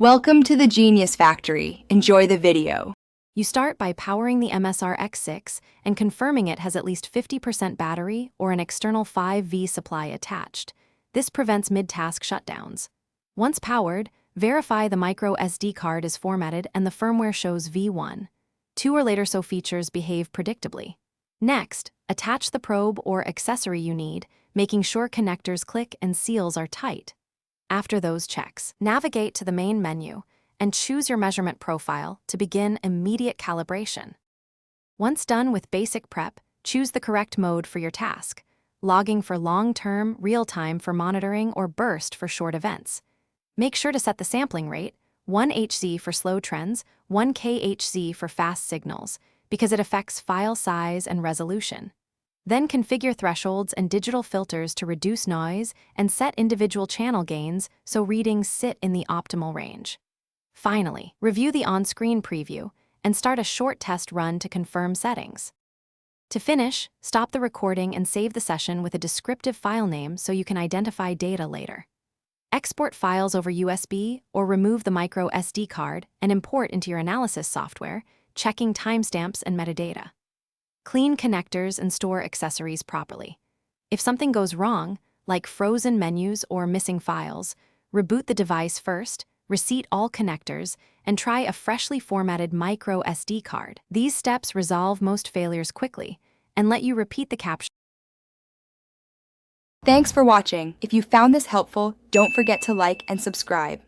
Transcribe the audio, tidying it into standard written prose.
Welcome to the Genius Factory. Enjoy the video. You start by powering the Msr X6 and confirming it has at least 50% battery or an external 5V supply attached. This prevents mid-task shutdowns. Once powered, verify the micro SD card is formatted and the firmware shows V1. 2 or later so features behave predictably. Next, attach the probe or accessory you need, making sure connectors click and seals are tight. After those checks, navigate to the main menu and choose your measurement profile to begin immediate calibration. Once done with basic prep, choose the correct mode for your task, logging for long-term, real-time for monitoring, or burst for short events. Make sure to set the sampling rate, 1 Hz for slow trends, 1 kHz for fast signals, because it affects file size and resolution. Then configure thresholds and digital filters to reduce noise and set individual channel gains so readings sit in the optimal range. Finally, review the on-screen preview and start a short test run to confirm settings. To finish, stop the recording and save the session with a descriptive file name so you can identify data later. Export files over USB or remove the micro SD card and import into your analysis software, checking timestamps and metadata. Clean connectors and store accessories properly. If something goes wrong, like frozen menus or missing files, reboot the device first, reseat all connectors, and try a freshly formatted micro SD card. These steps resolve most failures quickly and let you repeat the capture. Thanks for watching. If you found this helpful, don't forget to like and subscribe.